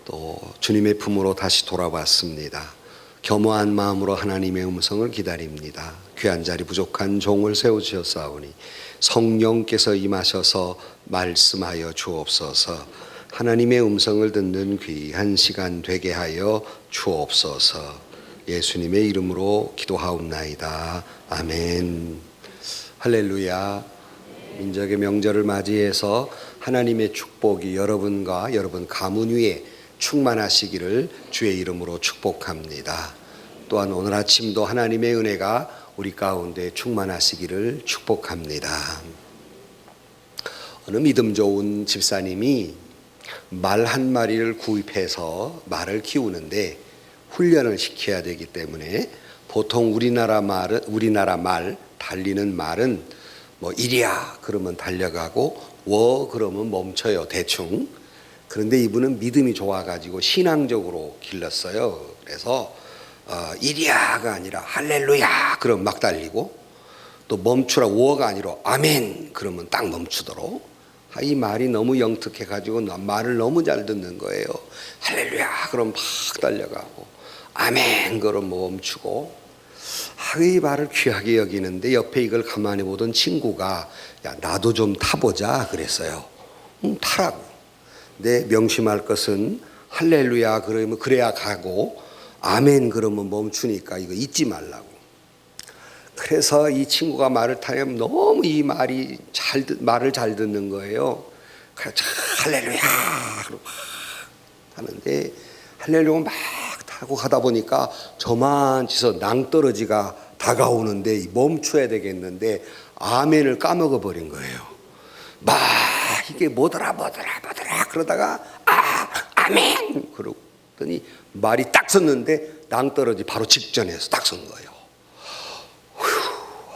또 주님의 품으로 다시 돌아왔습니다. 겸허한 마음으로 하나님의 음성을 기다립니다. 귀한 자리 부족한 종을 세우셨사오니 성령께서 임하셔서 말씀하여 주옵소서. 하나님의 음성을 듣는 귀한 시간 되게 하여 주옵소서. 예수님의 이름으로 기도하옵나이다. 아멘. 할렐루야. 민족의 명절을 맞이해서 하나님의 축복이 여러분과 여러분 가문 위에 충만하시기를 주의 이름으로 축복합니다. 또한 오늘 아침도 하나님의 은혜가 우리 가운데 충만하시기를 축복합니다. 어느 믿음 좋은 집사님이 말 한 마리를 구입해서 말을 키우는데 훈련을 시켜야 되기 때문에 보통 우리나라 말 달리는 말은 뭐 이리야 그러면 달려가고 워 그러면 멈춰요, 대충. 그런데 이분은 믿음이 좋아가지고 신앙적으로 길렀어요. 그래서 이리야가 아니라 할렐루야 그러면 막 달리고, 또 멈추라 워가 아니라 아멘 그러면 딱 멈추도록. 이 말이 너무 영특해가지고 말을 너무 잘 듣는 거예요. 할렐루야 그럼 막 달려가고 아멘 그러면 멈추고. 이 말을 귀하게 여기는데 옆에 이걸 가만히 보던 친구가 야 나도 좀 타보자 그랬어요. 타라고. 내 명심할 것은 할렐루야 그러면 그래야 가고 아멘 그러면 멈추니까 이거 잊지 말라고. 그래서 이 친구가 말을 타면 너무 이 말을 잘 듣는 거예요. 그래서 할렐루야 그러고 막 하는데 할렐루야 막 타고 가다 보니까 저만치서 낭떠러지가 다가오는데 멈춰야 되겠는데 아멘을 까먹어 버린 거예요. 막 이게 뭐더라 그러다가 아멘 그러더니 말이 딱 섰는데 낭떠러지 바로 직전에서 딱 선 거예요.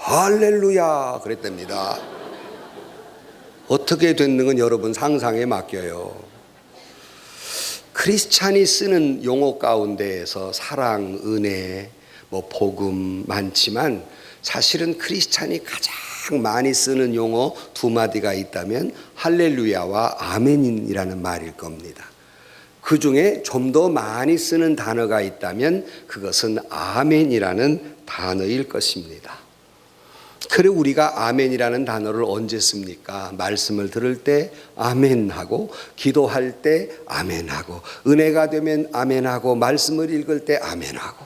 할렐루야 그랬답니다. 어떻게 됐는 건 여러분 상상에 맡겨요. 크리스찬이 쓰는 용어 가운데에서 사랑, 은혜, 복음 많지만 사실은 크리스찬이 가장 많이 쓰는 용어 두 마디가 있다면 할렐루야와 아멘이라는 말일 겁니다. 그 중에 좀 더 많이 쓰는 단어가 있다면 그것은 아멘이라는 단어일 것입니다. 그래 우리가 아멘이라는 단어를 언제 씁니까? 말씀을 들을 때 아멘하고, 기도할 때 아멘하고, 은혜가 되면 아멘하고, 말씀을 읽을 때 아멘하고.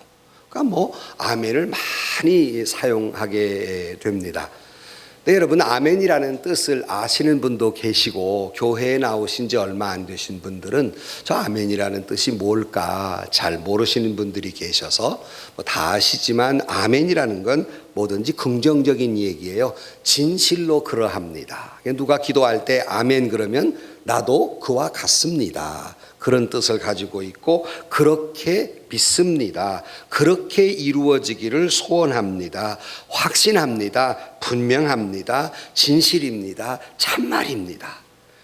그러니까 아멘을 많이 사용하게 됩니다. 네, 여러분 아멘이라는 뜻을 아시는 분도 계시고 교회에 나오신 지 얼마 안 되신 분들은 저 아멘이라는 뜻이 뭘까 잘 모르시는 분들이 계셔서 다 아시지만 아멘이라는 건 뭐든지 긍정적인 얘기예요. 진실로 그러합니다. 누가 기도할 때 아멘 그러면 나도 그와 같습니다. 그런 뜻을 가지고 있고 그렇게 믿습니다. 그렇게 이루어지기를 소원합니다. 확신합니다. 분명합니다. 진실입니다. 참말입니다.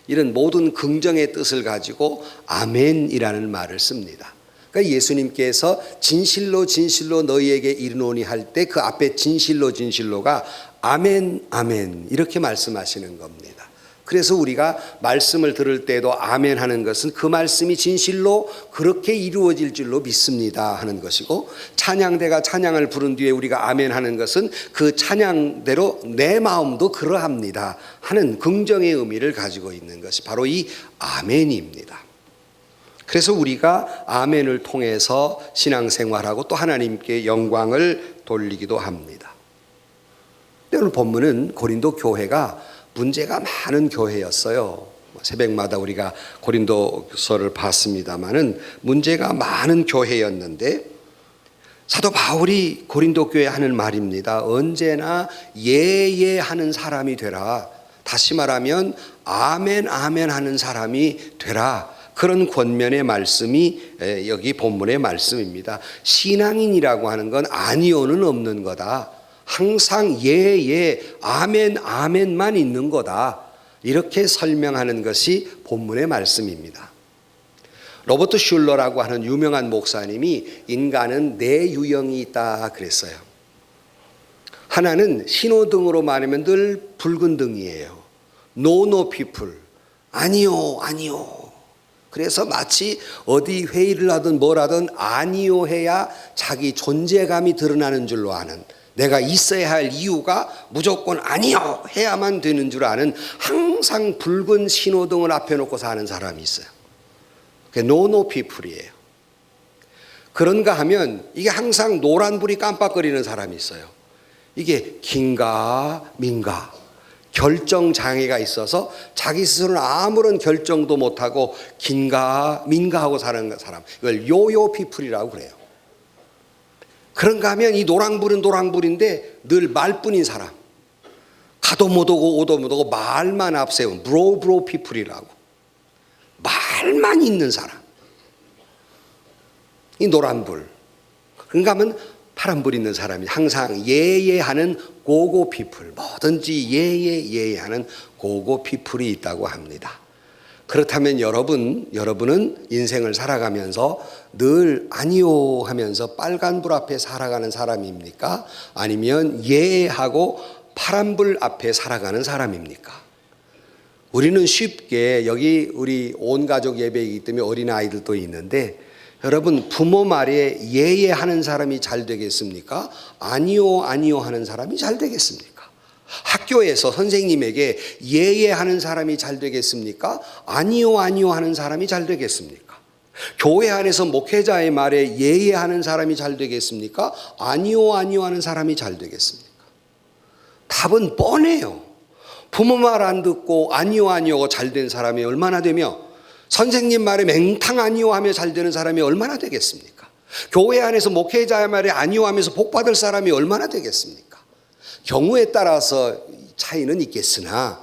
이런 모든 긍정의 뜻을 가지고 아멘이라는 말을 씁니다. 그러니까 예수님께서 진실로 진실로 너희에게 이르노니 할 때 그 앞에 진실로가 아멘 아멘 이렇게 말씀하시는 겁니다. 그래서 우리가 말씀을 들을 때도 아멘 하는 것은 그 말씀이 진실로 그렇게 이루어질 줄로 믿습니다 하는 것이고, 찬양대가 찬양을 부른 뒤에 우리가 아멘 하는 것은 그 찬양대로 내 마음도 그러합니다 하는 긍정의 의미를 가지고 있는 것이 바로 이 아멘입니다. 그래서 우리가 아멘을 통해서 신앙생활하고 또 하나님께 영광을 돌리기도 합니다. 오늘 본문은 고린도 교회가 문제가 많은 교회였어요. 새벽마다 우리가 고린도서를 봤습니다마는 문제가 많은 교회였는데 사도 바울이 고린도 교회에 하는 말입니다. 언제나 예예 하는 사람이 되라. 다시 말하면 아멘 아멘 하는 사람이 되라. 그런 권면의 말씀이 여기 본문의 말씀입니다. 신앙인이라고 하는 건 아니오는 없는 거다. 항상 예, 아멘, 아멘만 있는 거다. 이렇게 설명하는 것이 본문의 말씀입니다. 로버트 슐러라고 하는 유명한 목사님이 인간은 네 유형이 있다 그랬어요. 하나는 신호등으로 말하면 늘 붉은 등이에요. No people. 아니요. 그래서 마치 어디 회의를 하든 뭘 하든 아니요 해야 자기 존재감이 드러나는 줄로 아는, 내가 있어야 할 이유가 무조건 아니요 해야만 되는 줄 아는 항상 붉은 신호등을 앞에 놓고 사는 사람이 있어요. 그게 노노 피플이에요. 그런가 하면 이게 항상 노란불이 깜빡거리는 사람이 있어요. 이게 긴가 민가, 결정 장애가 있어서 자기 스스로는 아무런 결정도 못하고 긴가 민가 하고 사는 사람, 이걸 요요 피플이라고 그래요. 그런가 하면 이 노랑불은 노랑불인데 늘 말뿐인 사람, 가도 못 오고 오도 못 오고 말만 앞세운 브로 피플이라고, 말만 있는 사람, 이 노란불. 그런가 하면 파란불 있는 사람이 항상 예예하는 고고 피플, 뭐든지 예예하는 고고 피플이 있다고 합니다. 그렇다면 여러분은 인생을 살아가면서 늘 아니요 하면서 빨간불 앞에 살아가는 사람입니까? 아니면 예하고 파란불 앞에 살아가는 사람입니까? 우리는 쉽게, 여기 우리 온 가족 예배이기 때문에 어린아이들도 있는데, 여러분 부모 말에 예예하는 사람이 잘 되겠습니까? 아니요 하는 사람이 잘 되겠습니까? 학교에서 선생님에게 예예하는 사람이 잘 되겠습니까? 아니요 하는 사람이 잘 되겠습니까? 교회 안에서 목회자의 말에 예예하는 사람이 잘 되겠습니까? 아니요 하는 사람이 잘 되겠습니까? 답은 뻔해요. 부모 말 안 듣고 아니요 잘 된 사람이 얼마나 되며, 선생님 말에 맹탕 아니요 하며 잘 되는 사람이 얼마나 되겠습니까? 교회 안에서 목회자의 말에 아니요 하면서 복 받을 사람이 얼마나 되겠습니까? 경우에 따라서 차이는 있겠으나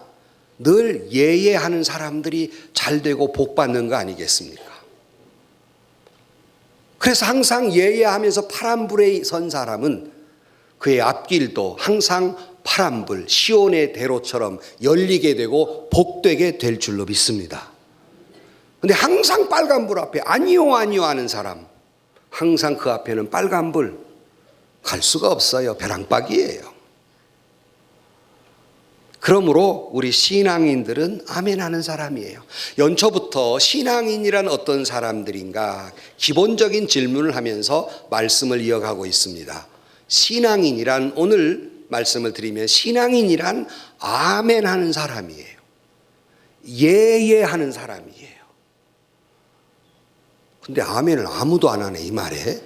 늘 예예하는 사람들이 잘 되고 복 받는 거 아니겠습니까? 그래서 항상 예예하면서 파란불에 선 사람은 그의 앞길도 항상 파란불 시온의 대로처럼 열리게 되고 복되게 될 줄로 믿습니다. 근데 항상 빨간불 앞에 아니요 하는 사람, 항상 그 앞에는 빨간불, 갈 수가 없어요. 벼랑박이에요. 그러므로 우리 신앙인들은 아멘 하는 사람이에요. 연초부터 신앙인이란 어떤 사람들인가 기본적인 질문을 하면서 말씀을 이어가고 있습니다. 신앙인이란, 오늘 말씀을 드리면 신앙인이란 아멘 하는 사람이에요. 예예 하는 사람이에요. 근데 아멘을 아무도 안 하네, 이 말에.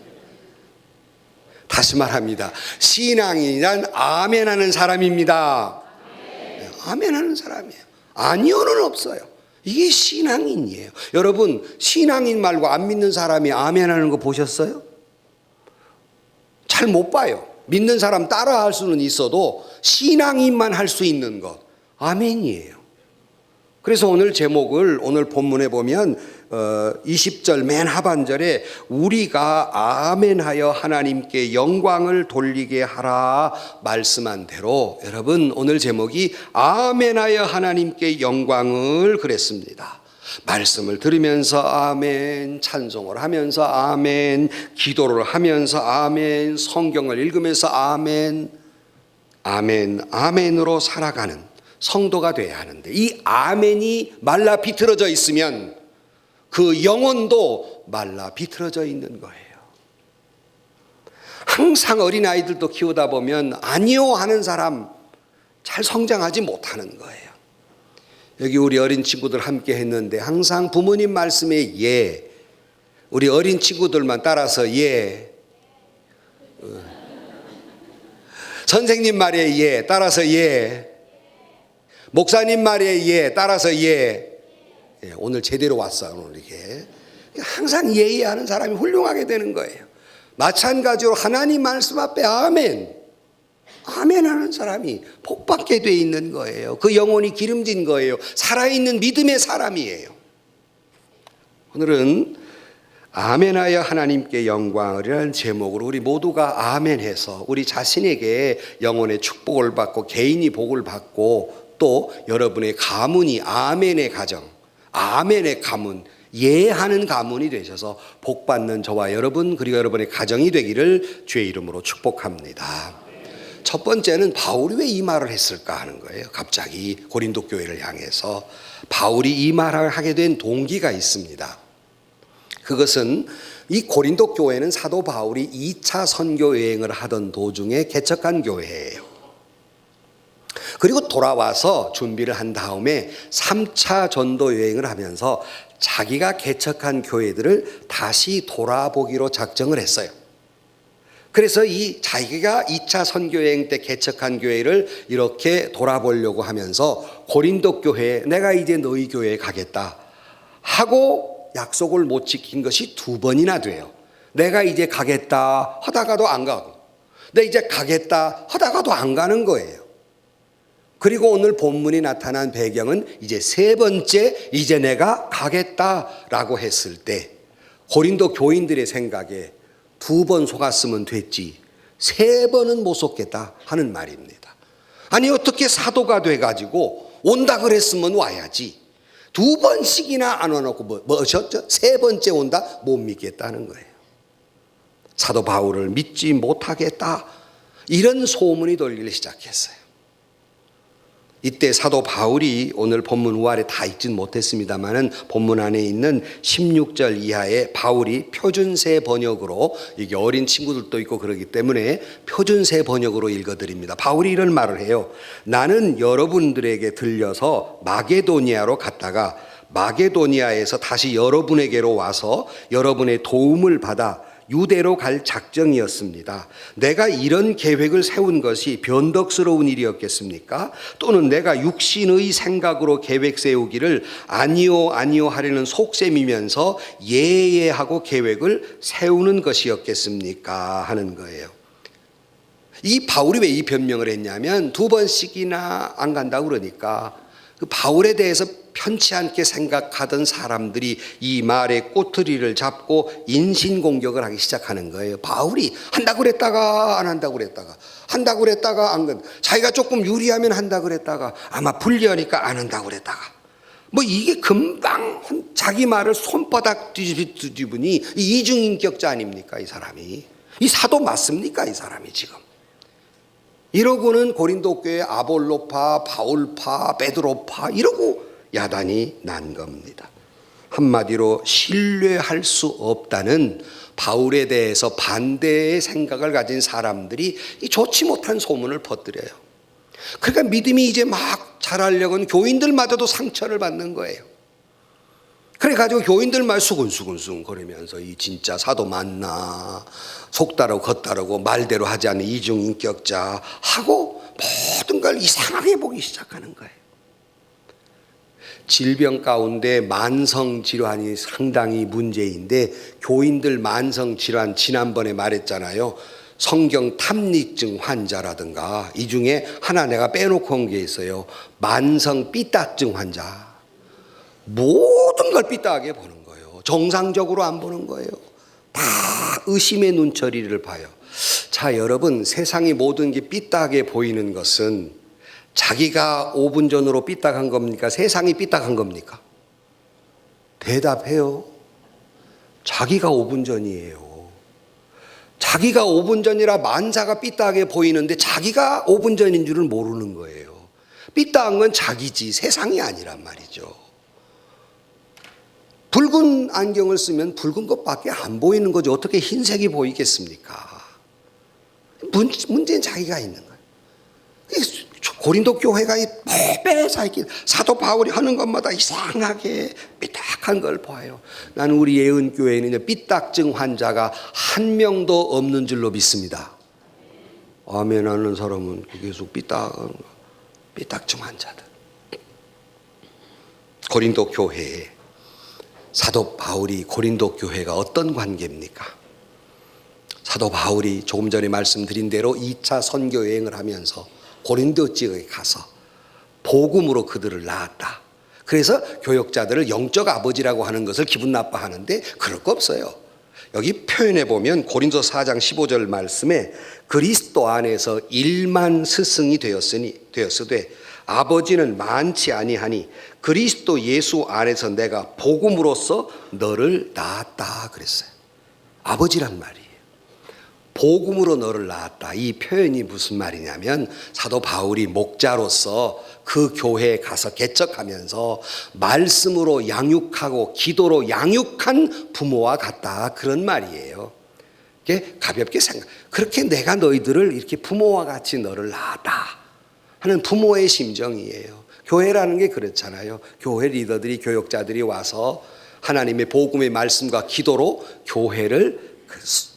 다시 말합니다. 신앙인이란 아멘 하는 사람입니다. 아멘 하는 사람이에요. 아니요는 없어요. 이게 신앙인이에요. 여러분, 신앙인 말고 안 믿는 사람이 아멘 하는 거 보셨어요? 잘 못 봐요. 믿는 사람 따라 할 수는 있어도 신앙인만 할 수 있는 것, 아멘이에요. 그래서 오늘 제목을, 오늘 본문에 보면 20절 맨 하반절에 우리가 아멘하여 하나님께 영광을 돌리게 하라 말씀한 대로, 여러분 오늘 제목이 아멘하여 하나님께 영광을 그랬습니다. 말씀을 들으면서 아멘, 찬송을 하면서 아멘, 기도를 하면서 아멘, 성경을 읽으면서 아멘, 아멘으로 살아가는 성도가 돼야 하는데, 이 아멘이 말라 비틀어져 있으면 그 영혼도 말라 비틀어져 있는 거예요. 항상 어린아이들도 키우다 보면 아니요 하는 사람 잘 성장하지 못하는 거예요. 여기 우리 어린 친구들 함께 했는데 항상 부모님 말씀에 예, 우리 어린 친구들만 따라서 예, 선생님 말에 예, 따라서 예, 목사님 말에 예, 따라서 예. 오늘 제대로 왔어요. 오늘 이게 항상 예의하는 사람이 훌륭하게 되는 거예요. 마찬가지로 하나님 말씀 앞에 아멘 하는 사람이 복받게 돼 있는 거예요. 그 영혼이 기름진 거예요. 살아있는 믿음의 사람이에요. 오늘은 아멘하여 하나님께 영광을이라는 제목으로 우리 모두가 아멘해서 우리 자신에게 영혼의 축복을 받고 개인이 복을 받고, 또 여러분의 가문이 아멘의 가정, 아멘의 가문, 예하는 가문이 되셔서 복받는 저와 여러분, 그리고 여러분의 가정이 되기를 주의 이름으로 축복합니다. 첫 번째는 바울이 왜 이 말을 했을까 하는 거예요. 갑자기 고린도 교회를 향해서 바울이 이 말을 하게 된 동기가 있습니다. 그것은 이 고린도 교회는 사도 바울이 2차 선교 여행을 하던 도중에 개척한 교회예요. 그리고 돌아와서 준비를 한 다음에 3차 전도 여행을 하면서 자기가 개척한 교회들을 다시 돌아보기로 작정을 했어요. 그래서 이 자기가 2차 선교여행 때 개척한 교회를 이렇게 돌아보려고 하면서 고린도 교회에 내가 이제 너희 교회에 가겠다 하고 약속을 못 지킨 것이 2번이나 돼요. 내가 이제 가겠다 하다가도 안 가고, 내가 이제 가겠다 하다가도 안 가는 거예요. 그리고 오늘 본문이 나타난 배경은 이제 3번째 이제 내가 가겠다라고 했을 때 고린도 교인들의 생각에 2번 속았으면 됐지 3번은 못 속겠다 하는 말입니다. 아니 어떻게 사도가 돼가지고 온다 그랬으면 와야지 2번씩이나 안 와놓고 뭐셨죠? 3번째 온다 못 믿겠다는 거예요. 사도 바울을 믿지 못하겠다 이런 소문이 돌리기 시작했어요. 이때 사도 바울이 오늘 본문 우아래 다 읽진 못했습니다만은 본문 안에 있는 16절 이하에 바울이 표준세 번역으로, 이게 어린 친구들도 있고 그러기 때문에 표준세 번역으로 읽어드립니다. 바울이 이런 말을 해요. 나는 여러분들에게 들려서 마게도니아로 갔다가 마게도니아에서 다시 여러분에게로 와서 여러분의 도움을 받아 유대로 갈 작정이었습니다. 내가 이런 계획을 세운 것이 변덕스러운 일이었겠습니까? 또는 내가 육신의 생각으로 계획 세우기를 아니요 하려는 속셈이면서 예하고 계획을 세우는 것이었겠습니까? 하는 거예요. 이 바울이 왜 이 변명을 했냐면 2번씩이나 안 간다고 그러니까 그 바울에 대해서 편치 않게 생각하던 사람들이 이 말의 꼬투리를 잡고 인신공격을 하기 시작하는 거예요. 바울이 한다고 그랬다가 안 한다고 그랬다가 한다고 그랬다가 안 건, 자기가 조금 유리하면 한다고 그랬다가 아마 불리하니까 안 한다고 그랬다가 뭐 이게 금방 자기 말을 손바닥 뒤집으니 이중인격자 아닙니까 이 사람이. 이 사도 맞습니까 이 사람이 지금. 이러고는 고린도 교회 아볼로파, 바울파, 베드로파 이러고 야단이 난 겁니다. 한마디로 신뢰할 수 없다는 바울에 대해서 반대의 생각을 가진 사람들이 이 좋지 못한 소문을 퍼뜨려요. 그러니까 믿음이 이제 막 자라려고는 교인들마저도 상처를 받는 거예요. 그래가지고 교인들만 수근수근 거리면서 이 진짜 사도 맞나, 속다르고 겉다르고 말대로 하지 않는 이중인격자 하고 모든 걸 이상하게 보기 시작하는 거예요. 질병 가운데 만성질환이 상당히 문제인데 교인들 만성질환 지난번에 말했잖아요. 성경 탐닉증 환자라든가 이 중에 하나 내가 빼놓고 온 게 있어요. 만성 삐딱증 환자. 모든 걸 삐딱하게 보는 거예요. 정상적으로 안 보는 거예요. 다 의심의 눈초리를 봐요. 자, 여러분, 세상의 모든 게 삐딱하게 보이는 것은 자기가 5분 전으로 삐딱한 겁니까? 세상이 삐딱한 겁니까? 대답해요. 자기가 5분 전이에요. 자기가 5분 전이라 만사가 삐딱하게 보이는데 자기가 5분 전인 줄은 모르는 거예요. 삐딱한 건 자기지 세상이 아니란 말이죠. 붉은 안경을 쓰면 붉은 것밖에 안 보이는 거죠. 어떻게 흰색이 보이겠습니까? 문제는 자기가 있는 거예요. 고린도 교회가 빼앗기 사도 바울이 하는 것마다 이상하게 삐딱한 걸 봐요. 나는 우리 예은교회는 삐딱증 환자가 한 명도 없는 줄로 믿습니다. 아멘 하는 사람은 계속 삐딱증 환자들. 고린도 교회에 사도 바울이 고린도 교회가 어떤 관계입니까? 사도 바울이 조금 전에 말씀드린 대로 2차 선교 여행을 하면서 고린도 지역에 가서 복음으로 그들을 낳았다. 그래서 교역자들을 영적 아버지라고 하는 것을 기분 나빠하는데 그럴 거 없어요. 여기 표현해 보면 고린도 4장 15절 말씀에 그리스도 안에서 1만 스승이 되었으되 아버지는 많지 아니하니 그리스도 예수 안에서 내가 복음으로써 너를 낳았다 그랬어요. 아버지란 말이에요. 복음으로 너를 낳았다. 이 표현이 무슨 말이냐면 사도 바울이 목자로서 그 교회에 가서 개척하면서 말씀으로 양육하고 기도로 양육한 부모와 같다. 그런 말이에요. 이게 가볍게 생각. 그렇게 내가 너희들을 이렇게 부모와 같이 너를 낳았다 하는 부모의 심정이에요. 교회라는 게 그렇잖아요. 교회 리더들이 교역자들이 와서 하나님의 복음의 말씀과 기도로 교회를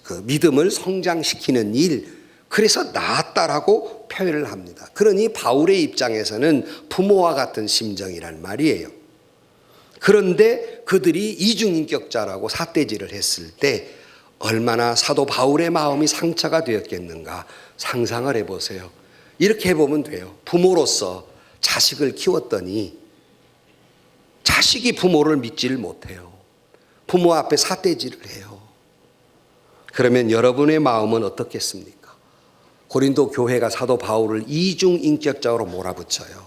그 믿음을 성장시키는 일, 그래서 낳았다라고 표현을 합니다. 그러니 바울의 입장에서는 부모와 같은 심정이란 말이에요. 그런데 그들이 이중인격자라고 삿대질을 했을 때 얼마나 사도 바울의 마음이 상처가 되었겠는가 상상을 해보세요. 이렇게 해보면 돼요. 부모로서 자식을 키웠더니 자식이 부모를 믿지를 못해요. 부모 앞에 삿대질을 해요. 그러면 여러분의 마음은 어떻겠습니까? 고린도 교회가 사도 바울을 이중인격자로 몰아붙여요.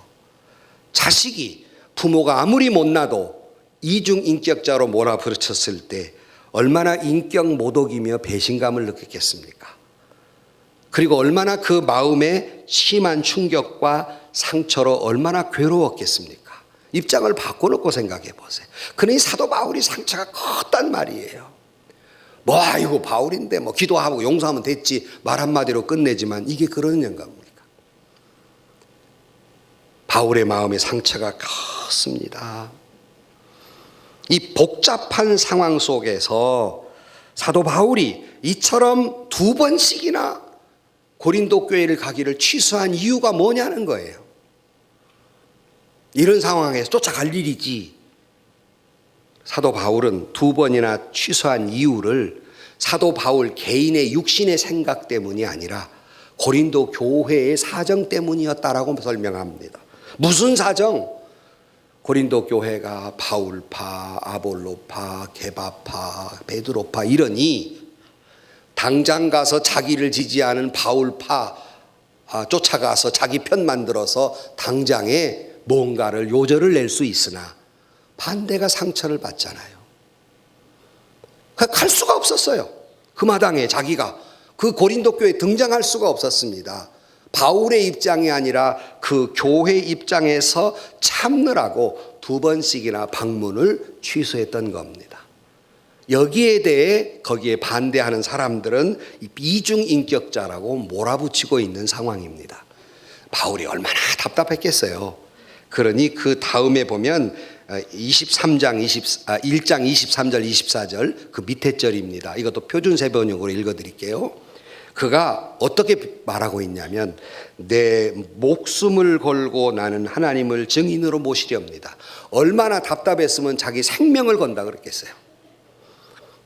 자식이 부모가 아무리 못나도 이중인격자로 몰아붙였을 때 얼마나 인격 모독이며 배신감을 느꼈겠습니까? 그리고 얼마나 그 마음에 심한 충격과 상처로 얼마나 괴로웠겠습니까? 입장을 바꿔놓고 생각해 보세요. 그러니 사도 바울이 상처가 컸단 말이에요. 뭐 이거 바울인데 뭐 기도하고 용서하면 됐지 말 한마디로 끝내지만 이게 그런 영감입니까? 바울의 마음의 상처가 컸습니다. 이 복잡한 상황 속에서 사도 바울이 이처럼 2번씩이나 고린도 교회를 가기를 취소한 이유가 뭐냐는 거예요. 이런 상황에서 쫓아갈 일이지. 사도 바울은 2번이나 취소한 이유를 사도 바울 개인의 육신의 생각 때문이 아니라 고린도 교회의 사정 때문이었다라고 설명합니다. 무슨 사정? 고린도 교회가 바울파, 아볼로파, 게바파, 베드로파 이러니 당장 가서 자기를 지지하는 바울파 쫓아가서 자기 편 만들어서 당장에 뭔가를 요절을 낼 수 있으나 반대가 상처를 받잖아요. 갈 수가 없었어요. 그 마당에 자기가 그 고린도 교회에 등장할 수가 없었습니다. 바울의 입장이 아니라 그 교회 입장에서 참느라고 2번씩이나 방문을 취소했던 겁니다. 여기에 대해 거기에 반대하는 사람들은 이중인격자라고 몰아붙이고 있는 상황입니다. 바울이 얼마나 답답했겠어요. 그러니 그 다음에 보면 1장 23절 24절 그 밑에 절입니다. 이것도 표준세 번역으로 읽어드릴게요. 그가 어떻게 말하고 있냐면 내 목숨을 걸고 나는 하나님을 증인으로 모시렵니다. 얼마나 답답했으면 자기 생명을 건다 그랬겠어요.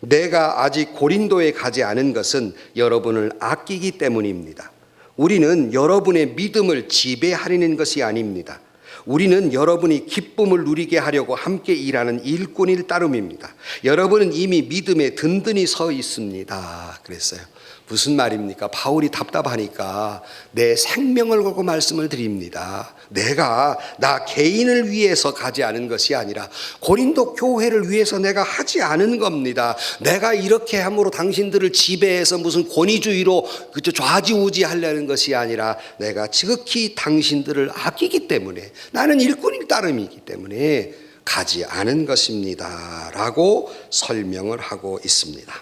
내가 아직 고린도에 가지 않은 것은 여러분을 아끼기 때문입니다. 우리는 여러분의 믿음을 지배하려는 것이 아닙니다. 우리는 여러분이 기쁨을 누리게 하려고 함께 일하는 일꾼일 따름입니다. 여러분은 이미 믿음에 든든히 서 있습니다. 그랬어요. 무슨 말입니까? 바울이 답답하니까 내 생명을 걸고 말씀을 드립니다. 내가 나 개인을 위해서 가지 않은 것이 아니라 고린도 교회를 위해서 내가 하지 않은 겁니다. 내가 이렇게 함으로 당신들을 지배해서 무슨 권위주의로 좌지우지 하려는 것이 아니라 내가 지극히 당신들을 아끼기 때문에 나는 일꾼일 따름이기 때문에 가지 않은 것입니다. 라고 설명을 하고 있습니다.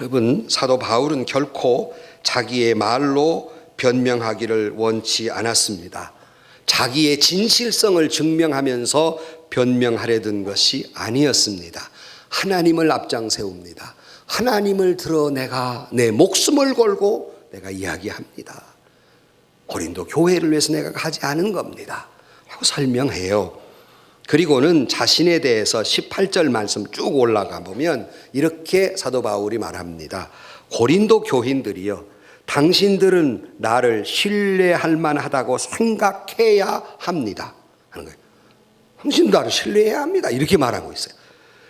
여러분, 사도 바울은 결코 자기의 말로 변명하기를 원치 않았습니다. 자기의 진실성을 증명하면서 변명하려던 것이 아니었습니다. 하나님을 앞장 세웁니다. 하나님을 들어 내가 내 목숨을 걸고 내가 이야기합니다. 고린도 교회를 위해서 내가 가지 않은 겁니다. 라고 설명해요. 그리고는 자신에 대해서 18절 말씀 쭉 올라가 보면 이렇게 사도 바울이 말합니다. 고린도 교인들이여, 당신들은 나를 신뢰할 만하다고 생각해야 합니다. 하는 거예요. 당신 나를 신뢰해야 합니다. 이렇게 말하고 있어요.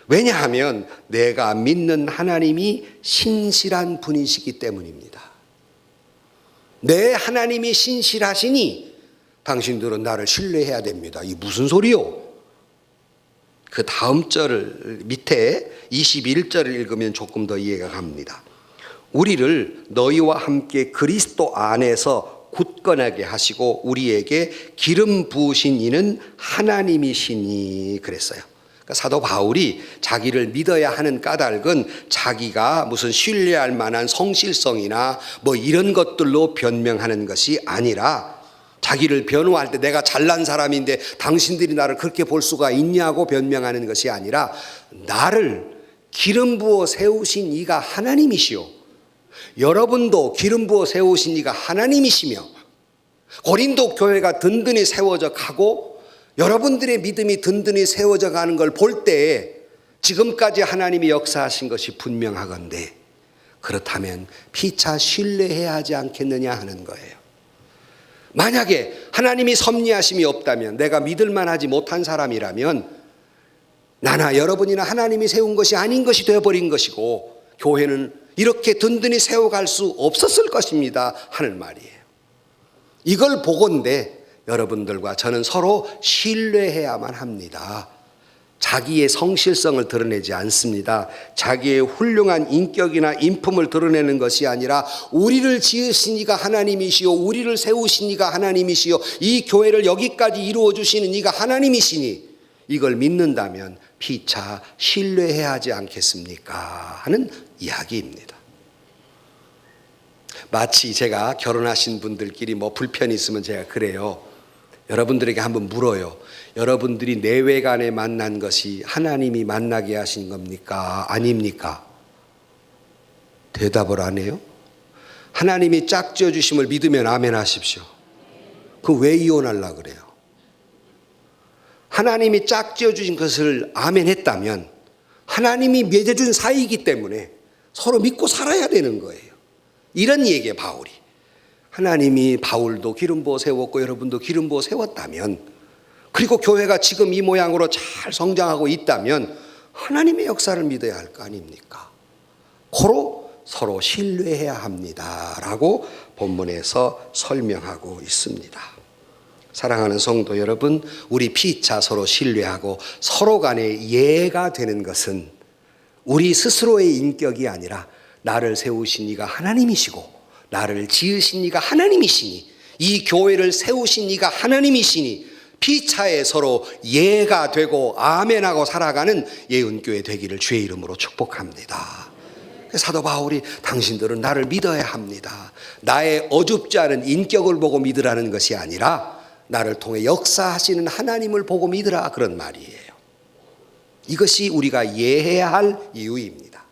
왜냐하면 내가 믿는 하나님이 신실한 분이시기 때문입니다. 내 하나님이 신실하시니 당신들은 나를 신뢰해야 됩니다. 이게 무슨 소리요? 그 다음 절 밑에 21절을 읽으면 조금 더 이해가 갑니다. 우리를 너희와 함께 그리스도 안에서 굳건하게 하시고 우리에게 기름 부으신 이는 하나님이시니 그랬어요. 그러니까 사도 바울이 자기를 믿어야 하는 까닭은 자기가 무슨 신뢰할 만한 성실성이나 뭐 이런 것들로 변명하는 것이 아니라, 자기를 변호할 때 내가 잘난 사람인데 당신들이 나를 그렇게 볼 수가 있냐고 변명하는 것이 아니라, 나를 기름 부어 세우신 이가 하나님이시오, 여러분도 기름 부어 세우신 이가 하나님이시며, 고린도 교회가 든든히 세워져 가고 여러분들의 믿음이 든든히 세워져 가는 걸 볼 때에 지금까지 하나님이 역사하신 것이 분명하건대, 그렇다면 피차 신뢰해야 하지 않겠느냐 하는 거예요. 만약에 하나님이 섭리하심이 없다면, 내가 믿을 만하지 못한 사람이라면 나나 여러분이나 하나님이 세운 것이 아닌 것이 되어버린 것이고 교회는 이렇게 든든히 세워갈 수 없었을 것입니다 하는 말이에요. 이걸 보건대 여러분들과 저는 서로 신뢰해야만 합니다. 자기의 성실성을 드러내지 않습니다. 자기의 훌륭한 인격이나 인품을 드러내는 것이 아니라, 우리를 지으신 이가 하나님이시오, 우리를 세우신 이가 하나님이시오, 이 교회를 여기까지 이루어 주시는 이가 하나님이시니 이걸 믿는다면 피차 신뢰해야 하지 않겠습니까 하는 이야기입니다. 마치 제가 결혼하신 분들끼리 뭐 불편이 있으면 제가 그래요. 여러분들에게 한번 물어요. 여러분들이 내외간에 만난 것이 하나님이 만나게 하신 겁니까? 아닙니까? 대답을 안 해요. 하나님이 짝지어 주심을 믿으면 아멘 하십시오. 그 왜 이혼하려고 그래요? 하나님이 짝지어 주신 것을 아멘 했다면 하나님이 맺어준 사이이기 때문에 서로 믿고 살아야 되는 거예요. 이런 얘기예요, 바울이. 하나님이 바울도 기름 부어 세웠고 여러분도 기름 부어 세웠다면, 그리고 교회가 지금 이 모양으로 잘 성장하고 있다면 하나님의 역사를 믿어야 할 거 아닙니까? 고로 서로 신뢰해야 합니다라고 본문에서 설명하고 있습니다. 사랑하는 성도 여러분, 우리 피차 서로 신뢰하고 서로 간에 예가 되는 것은 우리 스스로의 인격이 아니라, 나를 세우신 이가 하나님이시고 나를 지으신 이가 하나님이시니, 이 교회를 세우신 이가 하나님이시니 피차에 서로 예가 되고 아멘하고 살아가는 예은교회 되기를 주의 이름으로 축복합니다. 사도 바울이 당신들은 나를 믿어야 합니다. 나의 어줍지 않은 인격을 보고 믿으라는 것이 아니라 나를 통해 역사하시는 하나님을 보고 믿으라, 그런 말이에요. 이것이 우리가 예해야 할 이유입니다.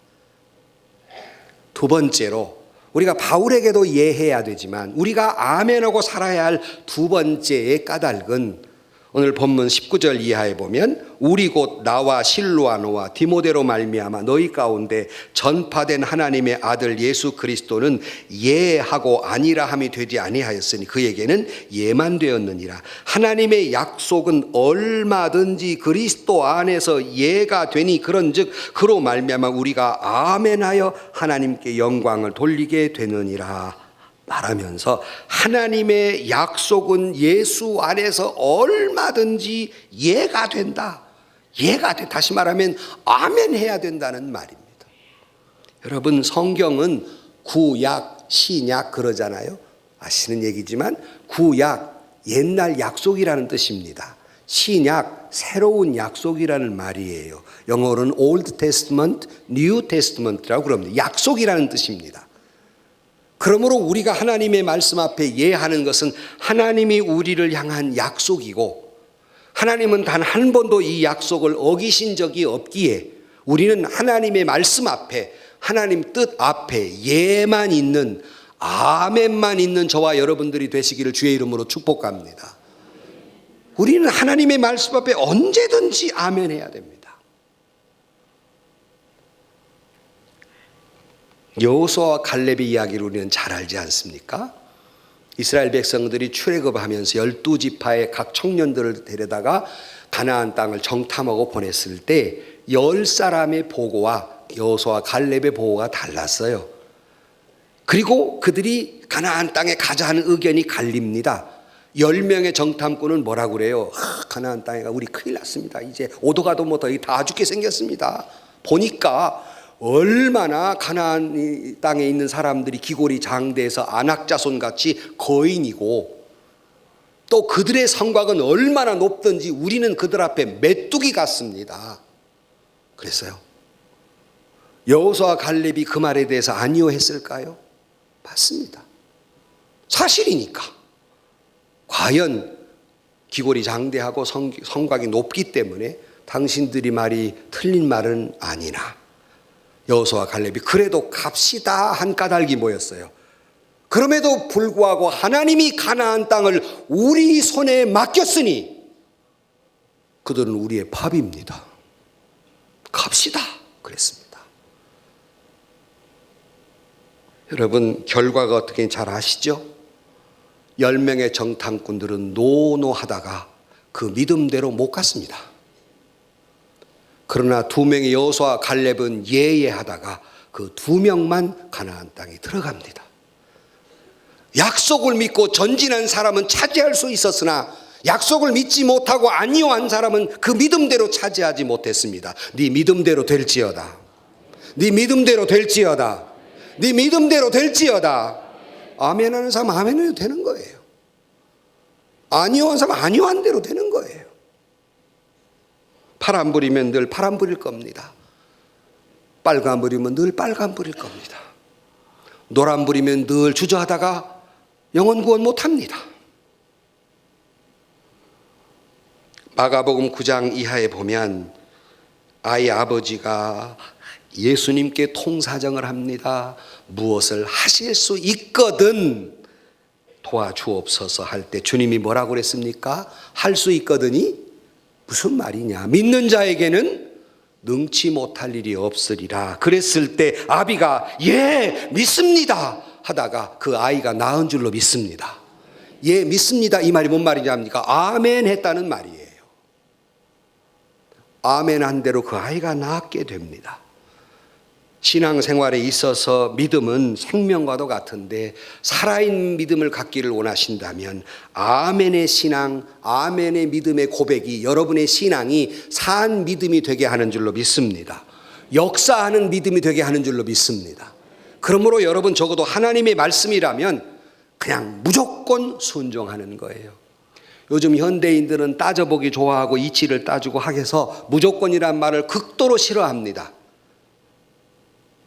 두 번째로, 우리가 바울에게도 예해야 되지만 우리가 아멘하고 살아야 할 두 번째의 까닭은 오늘 본문 19절 이하에 보면, 우리 곧 나와 실로아노와 디모데로 말미암아 너희 가운데 전파된 하나님의 아들 예수 그리스도는 예하고 아니라함이 되지 아니하였으니 그에게는 예만 되었느니라. 하나님의 약속은 얼마든지 그리스도 안에서 예가 되니 그런즉 그로 말미암아 우리가 아멘하여 하나님께 영광을 돌리게 되느니라 말하면서, 하나님의 약속은 예수 안에서 얼마든지 예가 된다. 예가 돼. 다시 말하면 아멘 해야 된다는 말입니다. 여러분, 성경은 구약, 신약 그러잖아요. 아시는 얘기지만 구약, 옛날 약속이라는 뜻입니다. 신약, 새로운 약속이라는 말이에요. 영어로는 Old Testament, New Testament라고 그럽니다. 약속이라는 뜻입니다. 그러므로 우리가 하나님의 말씀 앞에 예하는 것은 하나님이 우리를 향한 약속이고, 하나님은 단 한 번도 이 약속을 어기신 적이 없기에 우리는 하나님의 말씀 앞에, 하나님 뜻 앞에 예만 있는, 아멘만 있는 저와 여러분들이 되시기를 주의 이름으로 축복합니다. 우리는 하나님의 말씀 앞에 언제든지 아멘해야 됩니다. 여호수아와 갈렙의 이야기를 우리는 잘 알지 않습니까? 이스라엘 백성들이 출애굽하면서 12지파의 각 청년들을 데려다가 가나안 땅을 정탐하고 보냈을 때 10사람의 보고와 여호수아와 갈렙의 보고가 달랐어요. 그리고 그들이 가나안 땅에 가자 하는 의견이 갈립니다. 10명의 정탐꾼은 뭐라고 그래요? 가나안 땅에 우리 큰일 났습니다. 이제 오도 가도 못하고 다 죽게 생겼습니다. 보니까 얼마나 가나안 땅에 있는 사람들이 기골이 장대해서 안악자손같이 거인이고, 또 그들의 성곽은 얼마나 높든지 우리는 그들 앞에 메뚜기 같습니다. 그랬어요. 여호수아와 갈렙이 그 말에 대해서 아니요 했을까요? 맞습니다. 사실이니까. 과연 기골이 장대하고 성곽이 높기 때문에 당신들이 말이 틀린 말은 아니나, 여호수아와 갈렙이 그래도 갑시다 한 까닭이 뭐였어요? 그럼에도 불구하고 하나님이 가나안 땅을 우리 손에 맡겼으니 그들은 우리의 밥입니다. 갑시다 그랬습니다. 여러분, 결과가 어떻게 잘 아시죠? 10명의 정탐꾼들은 노노하다가 그 믿음대로 못 갔습니다. 그러나 2명의 여호수아와 갈렙은 예예하다가 그 2명만 가나안 땅에 들어갑니다. 약속을 믿고 전진한 사람은 차지할 수 있었으나 약속을 믿지 못하고 아니요 한 사람은 그 믿음대로 차지하지 못했습니다. 네 믿음대로 될지어다. 네 믿음대로 될지어다. 네 믿음대로 될지어다. 아멘 하는 사람 아멘 해도 되는 거예요. 아니요 한 사람 아니요 한 대로 되는 거예요. 파란 불이면 늘 파란 불일 겁니다. 빨간 불이면 늘 빨간 불일 겁니다. 노란 불이면 늘 주저하다가 영혼 구원 못합니다. 마가복음 9장 이하에 보면 아이 아버지가 예수님께 통사정을 합니다. 무엇을 하실 수 있거든 도와주옵소서 할 때 주님이 뭐라고 그랬습니까? 할 수 있거든이 무슨 말이냐? 믿는 자에게는 능치 못할 일이 없으리라. 그랬을 때 아비가 예 믿습니다 하다가 그 아이가 낳은 줄로 믿습니다. 예 믿습니다 이 말이 뭔 말이냐입니까? 아멘 했다는 말이에요. 아멘 한 대로 그 아이가 낳게 됩니다. 신앙생활에 있어서 믿음은 생명과도 같은데 살아있는 믿음을 갖기를 원하신다면 아멘의 신앙, 아멘의 믿음의 고백이 여러분의 신앙이 산 믿음이 되게 하는 줄로 믿습니다. 역사하는 믿음이 되게 하는 줄로 믿습니다. 그러므로 여러분 적어도 하나님의 말씀이라면 그냥 무조건 순종하는 거예요. 요즘 현대인들은 따져보기 좋아하고 이치를 따지고 하게서 무조건이란 말을 극도로 싫어합니다.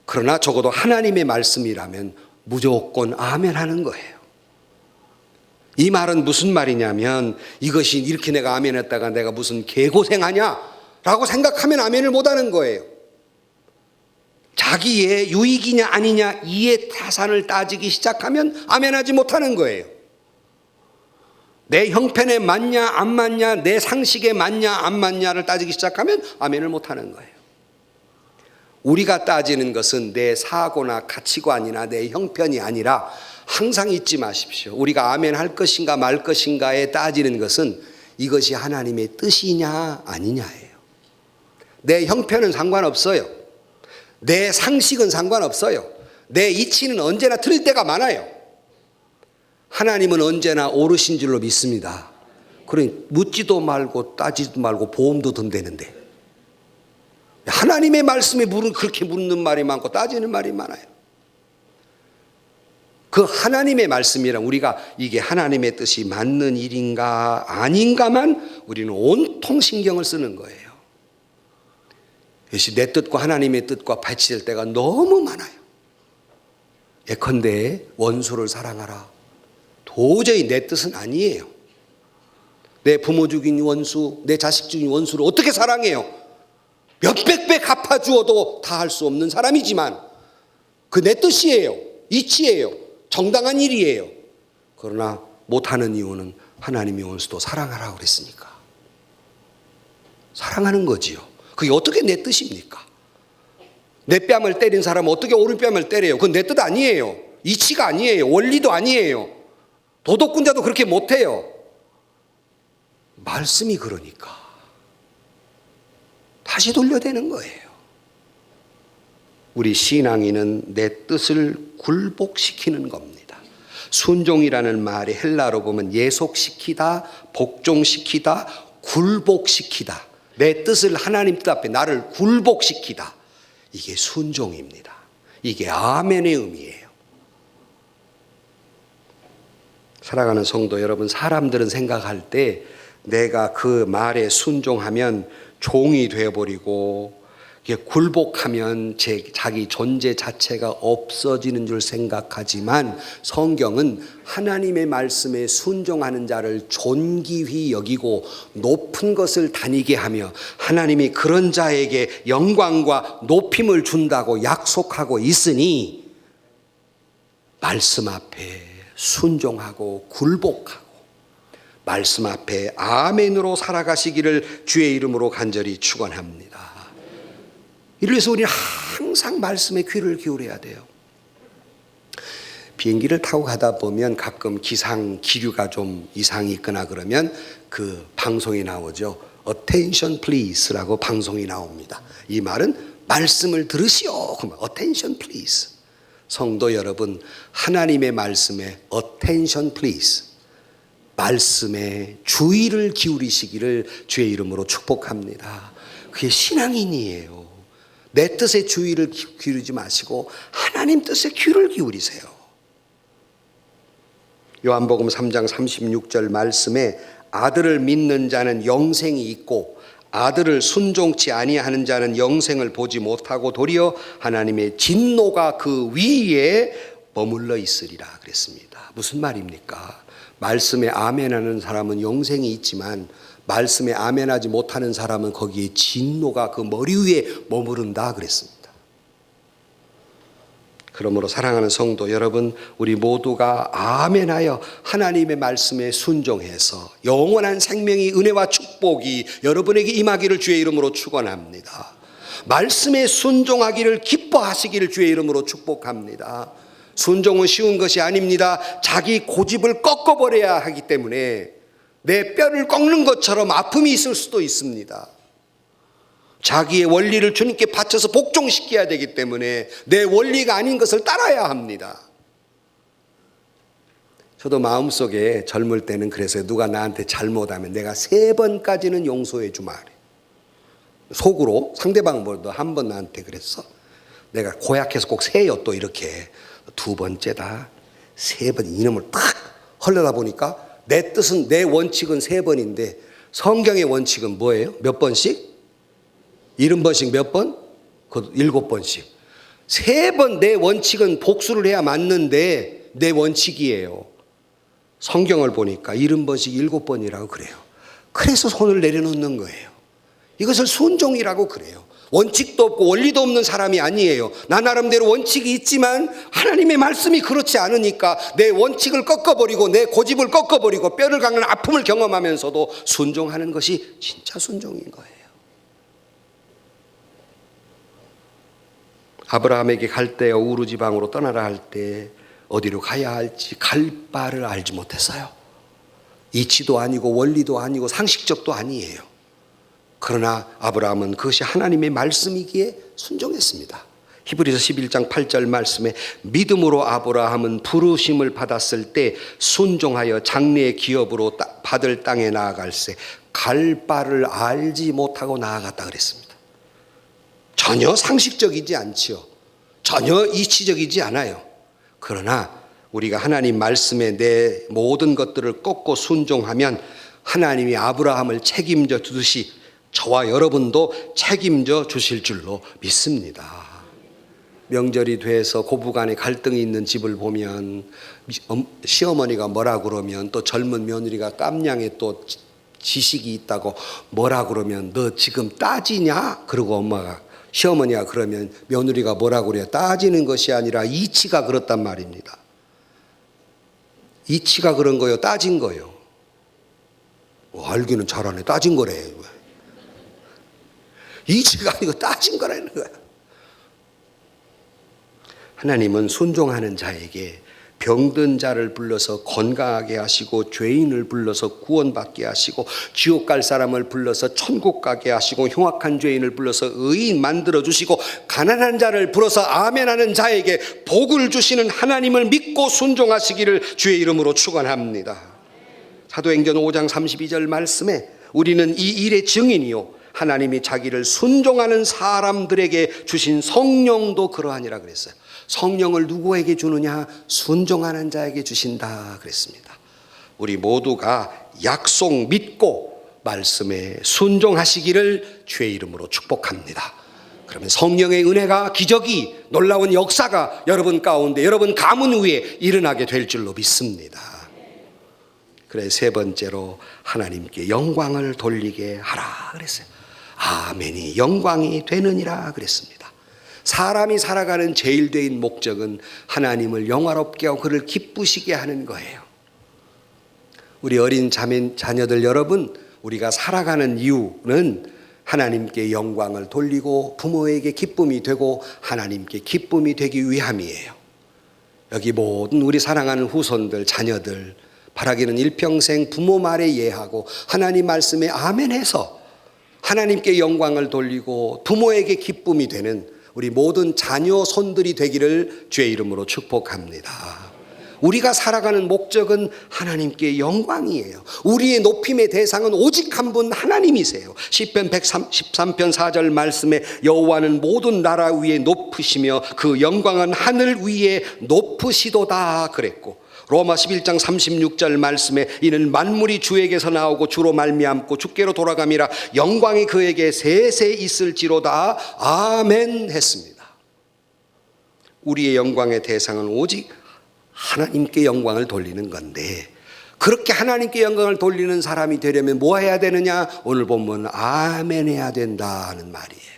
그러나 적어도 하나님의 말씀이라면 무조건 아멘 하는 거예요. 이 말은 무슨 말이냐면 이것이 이렇게 내가 아멘 했다가 내가 무슨 개고생하냐 라고 생각하면 아멘을 못 하는 거예요. 자기의 유익이냐 아니냐 이의 타산을 따지기 시작하면 아멘하지 못하는 거예요. 내 형편에 맞냐 안 맞냐, 내 상식에 맞냐 안 맞냐를 따지기 시작하면 아멘을 못하는 거예요. 우리가 따지는 것은 내 사고나 가치관이나 내 형편이 아니라 항상 잊지 마십시오. 우리가 아멘 할 것인가 말 것인가에 따지는 것은 이것이 하나님의 뜻이냐 아니냐예요. 내 형편은 상관없어요. 내 상식은 상관없어요. 내 이치는 언제나 틀릴 때가 많아요. 하나님은 언제나 옳으신 줄로 믿습니다. 그러니 묻지도 말고 따지도 말고 보험도 든다는데 하나님의 말씀에 그렇게 묻는 말이 많고 따지는 말이 많아요. 그 하나님의 말씀이란 우리가 이게 하나님의 뜻이 맞는 일인가 아닌가만 우리는 온통 신경을 쓰는 거예요. 이것이 내 뜻과 하나님의 뜻과 배치될 때가 너무 많아요. 예컨대 원수를 사랑하라. 도저히 내 뜻은 아니에요. 내 부모 죽인 원수, 내 자식 죽인 원수를 어떻게 사랑해요? 몇백 배 갚아주어도 다 할 수 없는 사람이지만 그 내 뜻이에요. 이치예요. 정당한 일이에요. 그러나 못하는 이유는 하나님의 원수도 사랑하라고 그랬으니까. 사랑하는 거지요. 그게 어떻게 내 뜻입니까? 내 뺨을 때린 사람은 어떻게 오른뺨을 때려요? 그건 내 뜻 아니에요. 이치가 아니에요. 원리도 아니에요. 도덕군자도 그렇게 못해요. 말씀이 그러니까 다시 돌려대는 거예요. 우리 신앙인은 내 뜻을 굴복시키는 겁니다. 순종이라는 말이 헬라로 보면 예속시키다, 복종시키다, 굴복시키다. 내 뜻을 하나님 뜻 앞에 나를 굴복시키다. 이게 순종입니다. 이게 아멘의 의미예요. 사랑하는 성도 여러분, 사람들은 생각할 때 내가 그 말에 순종하면 종이 되어버리고 굴복하면 자기 존재 자체가 없어지는 줄 생각하지만, 성경은 하나님의 말씀에 순종하는 자를 존귀히 여기고 높은 것을 다니게 하며 하나님이 그런 자에게 영광과 높임을 준다고 약속하고 있으니, 말씀 앞에 순종하고 굴복하고 말씀 앞에 아멘으로 살아가시기를 주의 이름으로 간절히 축원합니다. 이래서 우리는 항상 말씀에 귀를 기울여야 돼요. 비행기를 타고 가다 보면 가끔 기류가 좀 이상이 있거나 그러면 그 방송이 나오죠. Attention please라고 방송이 나옵니다. 이 말은 말씀을 들으시오. 그러면 Attention please. 성도 여러분, 하나님의 말씀에 Attention please, 말씀에 주의를 기울이시기를 주의 이름으로 축복합니다. 그게 신앙인이에요. 내 뜻에 주의를 기울이지 마시고 하나님 뜻에 귀를 기울이세요. 요한복음 3장 36절 말씀에 아들을 믿는 자는 영생이 있고 아들을 순종치 아니하는 자는 영생을 보지 못하고 도리어 하나님의 진노가 그 위에 머물러 있으리라 그랬습니다. 무슨 말입니까? 말씀에 아멘하는 사람은 영생이 있지만 말씀에 아멘하지 못하는 사람은 거기에 진노가 그 머리 위에 머무른다 그랬습니다. 그러므로 사랑하는 성도 여러분, 우리 모두가 아멘하여 하나님의 말씀에 순종해서 영원한 생명이, 은혜와 축복이 여러분에게 임하기를 주의 이름으로 축원합니다. 말씀에 순종하기를 기뻐하시기를 주의 이름으로 축복합니다. 순종은 쉬운 것이 아닙니다. 자기 고집을 꺾어버려야 하기 때문에 내 뼈를 꺾는 것처럼 아픔이 있을 수도 있습니다. 자기의 원리를 주님께 바쳐서 복종시켜야 되기 때문에 내 원리가 아닌 것을 따라야 합니다. 저도 마음속에 젊을 때는 그래서 누가 나한테 잘못하면 내가 3번까지는 용서해 주마. 속으로 상대방보다 한 번 나한테 그랬어. 내가 고약해서 꼭 세요. 또 이렇게 2번째다 3번 이놈을 딱 헐려다 보니까 내 뜻은, 내 원칙은 3번인데 성경의 원칙은 뭐예요? 몇 번씩? 70번씩 몇 번? 7번씩. 3번 내 원칙은 복수를 해야 맞는데 내 원칙이에요. 성경을 보니까 70번씩 7번이라고 그래요. 그래서 손을 내려놓는 거예요. 이것을 순종이라고 그래요. 원칙도 없고 원리도 없는 사람이 아니에요. 나 나름대로 원칙이 있지만 하나님의 말씀이 그렇지 않으니까 내 원칙을 꺾어버리고 내 고집을 꺾어버리고 뼈를 깎는 아픔을 경험하면서도 순종하는 것이 진짜 순종인 거예요. 아브라함에게 갈대아 우르 지방으로 떠나라 할 때 어디로 가야 할지 갈 바를 알지 못했어요. 이치도 아니고 원리도 아니고 상식적도 아니에요. 그러나 아브라함은 그것이 하나님의 말씀이기에 순종했습니다. 히브리서 11장 8절 말씀에 믿음으로 아브라함은 부르심을 받았을 때 순종하여 장래의 기업으로 받을 땅에 나아갈새 갈 바를 알지 못하고 나아갔다 그랬습니다. 전혀 상식적이지 않지요. 전혀 이치적이지 않아요. 그러나 우리가 하나님 말씀에 내 모든 것들을 꺾고 순종하면 하나님이 아브라함을 책임져 주듯이 저와 여러분도 책임져 주실 줄로 믿습니다. 명절이 돼서 고부간에 갈등이 있는 집을 보면 시어머니가 뭐라 그러면 또 젊은 며느리가 깜냥에 또 지식이 있다고 뭐라 그러면 너 지금 따지냐? 그러고 엄마가 시어머니가 그러면 며느리가 뭐라고 그래요? 따지는 것이 아니라 이치가 그렇단 말입니다. 이치가 그런 거요? 따진 거요? 알기는 잘하네. 따진 거래. 이치가 아니고 따진 거라는 거야. 하나님은 순종하는 자에게 병든 자를 불러서 건강하게 하시고 죄인을 불러서 구원받게 하시고 지옥 갈 사람을 불러서 천국 가게 하시고 흉악한 죄인을 불러서 의인 만들어 주시고 가난한 자를 불러서 아멘하는 자에게 복을 주시는 하나님을 믿고 순종하시기를 주의 이름으로 축원합니다. 사도행전 5장 32절 말씀에 우리는 이 일의 증인이요 하나님이 자기를 순종하는 사람들에게 주신 성령도 그러하니라 그랬어요. 성령을 누구에게 주느냐? 순종하는 자에게 주신다 그랬습니다. 우리 모두가 약속 믿고 말씀에 순종하시기를 주의 이름으로 축복합니다. 그러면 성령의 은혜가, 기적이, 놀라운 역사가 여러분 가운데, 여러분 가문 위에 일어나게 될 줄로 믿습니다. 그래, 세 번째로 하나님께 영광을 돌리게 하라 그랬어요. 아멘이 영광이 되느니라 그랬습니다. 사람이 살아가는 제일 된 목적은 하나님을 영화롭게 하고 그를 기쁘시게 하는 거예요. 우리 어린 자녀들 여러분, 우리가 살아가는 이유는 하나님께 영광을 돌리고 부모에게 기쁨이 되고 하나님께 기쁨이 되기 위함이에요. 여기 모든 우리 사랑하는 후손들, 자녀들 바라기는 일평생 부모 말에 예하고 하나님 말씀에 아멘해서 하나님께 영광을 돌리고 부모에게 기쁨이 되는 우리 모든 자녀 손들이 되기를 주의 이름으로 축복합니다. 우리가 살아가는 목적은 하나님께 영광이에요. 우리의 높임의 대상은 오직 한 분 하나님이세요. 시편 113편 4절 말씀에 여호와는 모든 나라 위에 높으시며 그 영광은 하늘 위에 높으시도다 그랬고, 로마 11장 36절 말씀에 이는 만물이 주에게서 나오고 주로 말미암고 주께로 돌아감이라 영광이 그에게 세세 있을지로다 아멘 했습니다. 우리의 영광의 대상은 오직 하나님께 영광을 돌리는 건데, 그렇게 하나님께 영광을 돌리는 사람이 되려면 뭐 해야 되느냐? 오늘 보면 아멘 해야 된다는 말이에요.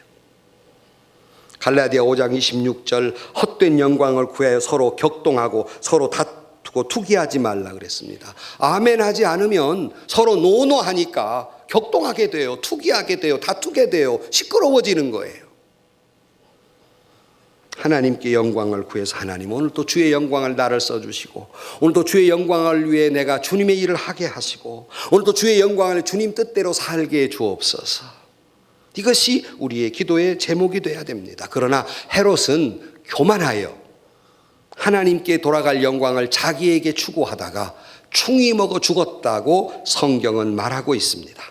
갈라디아 5장 26절 헛된 영광을 구하여 서로 격동하고 서로 다투고 투기하지 말라 그랬습니다. 아멘 하지 않으면 서로 노노하니까 격동하게 돼요. 투기하게 돼요. 다투게 돼요. 시끄러워지는 거예요. 하나님께 영광을 구해서 하나님 오늘 또 주의 영광을 나를 써주시고, 오늘 또 주의 영광을 위해 내가 주님의 일을 하게 하시고, 오늘 또 주의 영광을 주님 뜻대로 살게 해 주옵소서. 이것이 우리의 기도의 제목이 돼야 됩니다. 그러나 헤롯은 교만하여 하나님께 돌아갈 영광을 자기에게 추구하다가 충이 먹어 죽었다고 성경은 말하고 있습니다.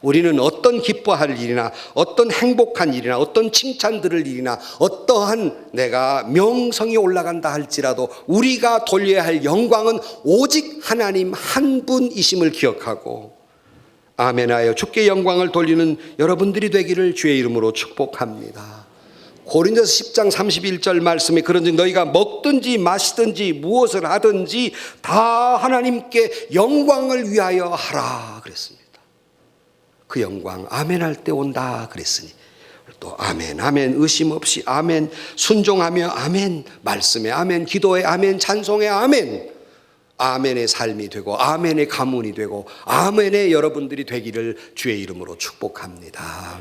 우리는 어떤 기뻐할 일이나 어떤 행복한 일이나 어떤 칭찬 들을 일이나 어떠한 내가 명성이 올라간다 할지라도 우리가 돌려야 할 영광은 오직 하나님 한 분이심을 기억하고 아멘하여 주께 영광을 돌리는 여러분들이 되기를 주의 이름으로 축복합니다. 고린도서 10장 31절 말씀에 그런즉 너희가 먹든지 마시든지 무엇을 하든지 다 하나님께 영광을 위하여 하라 그랬습니다. 그 영광 아멘 할 때 온다 그랬으니 또 아멘 아멘 의심 없이 아멘 순종하며 아멘 말씀에 아멘 기도에 아멘 찬송에 아멘 아멘의 삶이 되고 아멘의 가문이 되고 아멘의 여러분들이 되기를 주의 이름으로 축복합니다.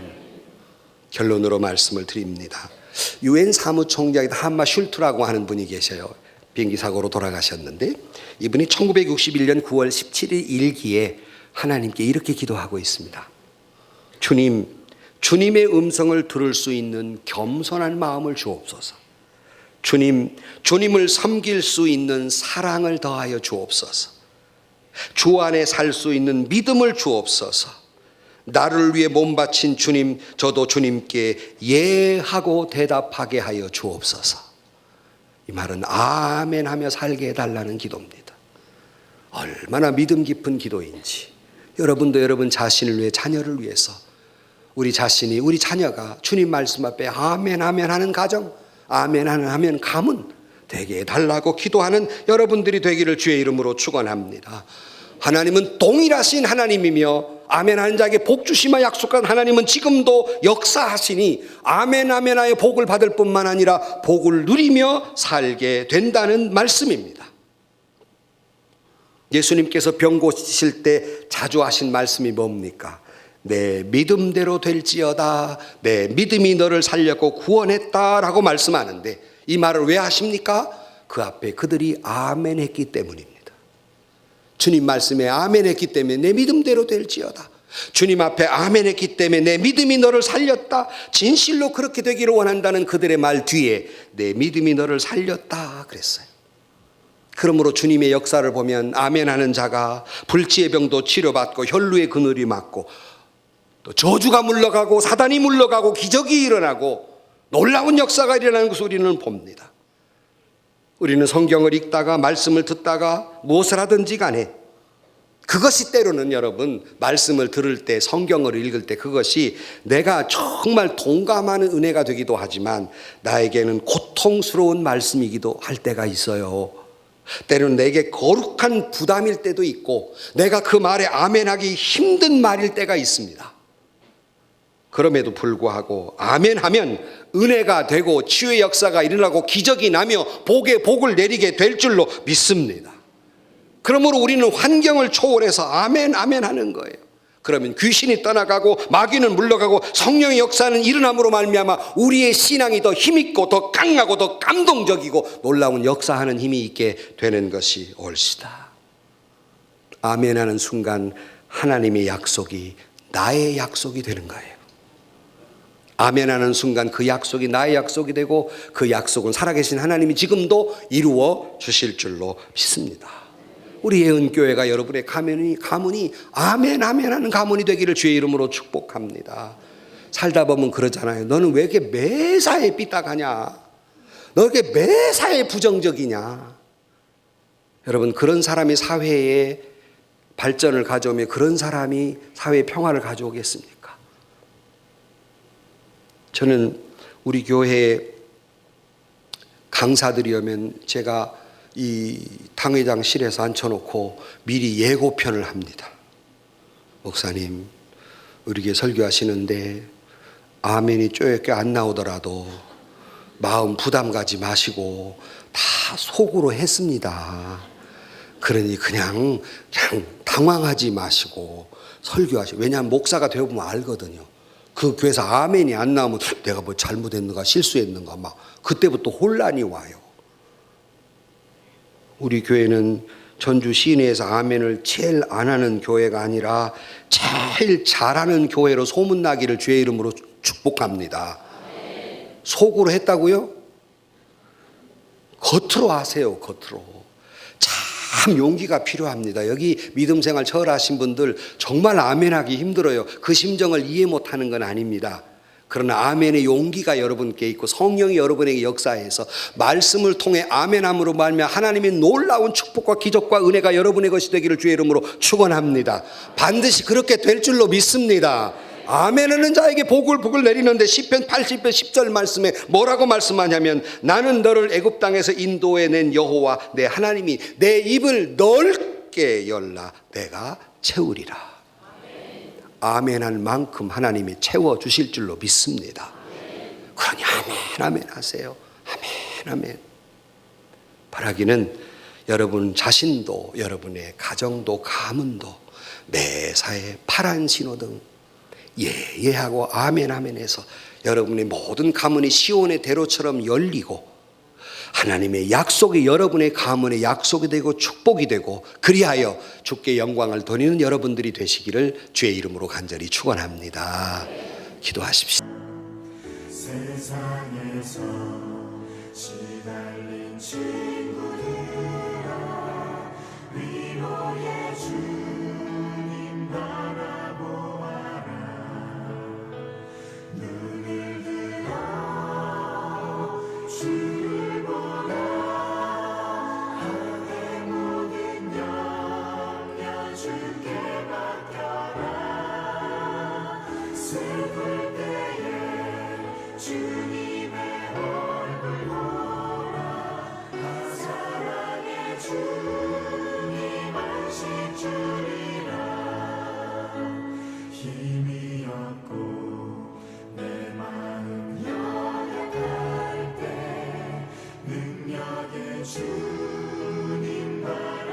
결론으로 말씀을 드립니다. 유엔 사무총장이 한마 슐트라고 하는 분이 계셔요. 비행기 사고로 돌아가셨는데 이분이 1961년 9월 17일 일기에 하나님께 이렇게 기도하고 있습니다. 주님, 주님의 음성을 들을 수 있는 겸손한 마음을 주옵소서. 주님, 주님을 섬길 수 있는 사랑을 더하여 주옵소서. 주 안에 살 수 있는 믿음을 주옵소서. 나를 위해 몸 바친 주님, 저도 주님께 예하고 대답하게 하여 주옵소서. 이 말은 아멘 하며 살게 해달라는 기도입니다. 얼마나 믿음 깊은 기도인지 여러분도 여러분 자신을 위해 자녀를 위해서 우리 자신이 우리 자녀가 주님 말씀 앞에 아멘 아멘 하는 가정, 아멘 하면 가문 되게 해달라고 기도하는 여러분들이 되기를 주의 이름으로 축원합니다. 하나님은 동일하신 하나님이며 아멘 하는 자에게 복 주시마 약속한 하나님은 지금도 역사하시니 아멘 아멘 하여 복을 받을 뿐만 아니라 복을 누리며 살게 된다는 말씀입니다. 예수님께서 병 고치실 때 자주 하신 말씀이 뭡니까? 내 믿음대로 될지어다. 내 믿음이 너를 살렸고 구원했다라고 말씀하는데 이 말을 왜 하십니까? 그 앞에 그들이 아멘 했기 때문입니다. 주님 말씀에 아멘 했기 때문에 내 믿음대로 될지어다. 주님 앞에 아멘 했기 때문에 내 믿음이 너를 살렸다. 진실로 그렇게 되기를 원한다는 그들의 말 뒤에 내 믿음이 너를 살렸다 그랬어요. 그러므로 주님의 역사를 보면 아멘하는 자가 불치의 병도 치료받고 혈루의 그늘이 맞고 또 저주가 물러가고 사단이 물러가고 기적이 일어나고 놀라운 역사가 일어나는 것을 우리는 봅니다. 우리는 성경을 읽다가 말씀을 듣다가 무엇을 하든지 간에 그것이 때로는 여러분 말씀을 들을 때 성경을 읽을 때 그것이 내가 정말 동감하는 은혜가 되기도 하지만 나에게는 고통스러운 말씀이기도 할 때가 있어요. 때로는 내게 거룩한 부담일 때도 있고 내가 그 말에 아멘하기 힘든 말일 때가 있습니다. 그럼에도 불구하고 아멘하면 은혜가 되고 치유의 역사가 일어나고 기적이 나며 복에 복을 내리게 될 줄로 믿습니다. 그러므로 우리는 환경을 초월해서 아멘 아멘 하는 거예요. 그러면 귀신이 떠나가고 마귀는 물러가고 성령의 역사는 일어남으로 말미암아 우리의 신앙이 더 힘있고 더 강하고 더 감동적이고 놀라운 역사하는 힘이 있게 되는 것이 옳시다. 아멘하는 순간 하나님의 약속이 나의 약속이 되는 거예요. 아멘하는 순간 그 약속이 나의 약속이 되고 그 약속은 살아계신 하나님이 지금도 이루어 주실 줄로 믿습니다. 우리 예은교회가 여러분의 가문이 아멘 아멘 하는 가문이 되기를 주의 이름으로 축복합니다. 살다 보면 그러잖아요. 너는 왜 이렇게 매사에 삐딱하냐? 너 왜 이렇게 매사에 부정적이냐? 여러분 그런 사람이 사회에 발전을 가져오며 그런 사람이 사회에 평화를 가져오겠습니까? 저는 우리 교회에 강사들이 오면 제가 이 당회장실에서 앉혀놓고 미리 예고편을 합니다. 목사님, 우리 교회 설교하시는데 아멘이 쪼얗게 안 나오더라도 마음 부담 가지 마시고 다 속으로 했습니다. 그러니 그냥 당황하지 마시고 설교하시고, 왜냐하면 목사가 되어보면 알거든요. 그 교회에서 아멘이 안 나오면 내가 뭐 잘못했는가 실수했는가 막 그때부터 혼란이 와요. 우리 교회는 전주 시내에서 아멘을 제일 안 하는 교회가 아니라 제일 잘하는 교회로 소문나기를 주의 이름으로 축복합니다. 속으로 했다고요? 겉으로 하세요. 겉으로. 참 용기가 필요합니다. 여기 믿음 생활 처음 하신 분들 정말 아멘하기 힘들어요. 그 심정을 이해 못하는 건 아닙니다. 그러나 아멘의 용기가 여러분께 있고 성령이 여러분에게 역사해서 말씀을 통해 아멘함으로 말미암아 하나님의 놀라운 축복과 기적과 은혜가 여러분의 것이 되기를 주의 이름으로 축원합니다. 반드시 그렇게 될 줄로 믿습니다. 아멘하는 자에게 복을 내리는데 시편 80편 10절 말씀에 뭐라고 말씀하냐면 나는 너를 애굽 땅에서 인도해낸 여호와 내 하나님이 내 입을 넓게 열라 내가 채우리라. 아멘할 만큼 하나님이 채워주실 줄로 믿습니다. 그러니 아멘 하세요. 아멘. 바라기는 여러분 자신도 여러분의 가정도 가문도 매사에 파란 신호등 예하고 아멘해서 여러분의 모든 가문이 시온의 대로처럼 열리고 하나님의 약속이 여러분의 가문의 약속이 되고 축복이 되고 그리하여 주께 영광을 돌리는 여러분들이 되시기를 주의 이름으로 간절히 축원합니다. 기도하십시오. 세상에서 시달린 친구들아 위로의 주님 바라보아라. 눈을 들어 주를 보라. 하늘의 모든 영역 주께 맡겨라. 슬플 때에 주님의 얼굴 보라. 사랑의 주님 안식 주리라. 힘이 없고 내 마음 연약할 때 능력의 주님 바라.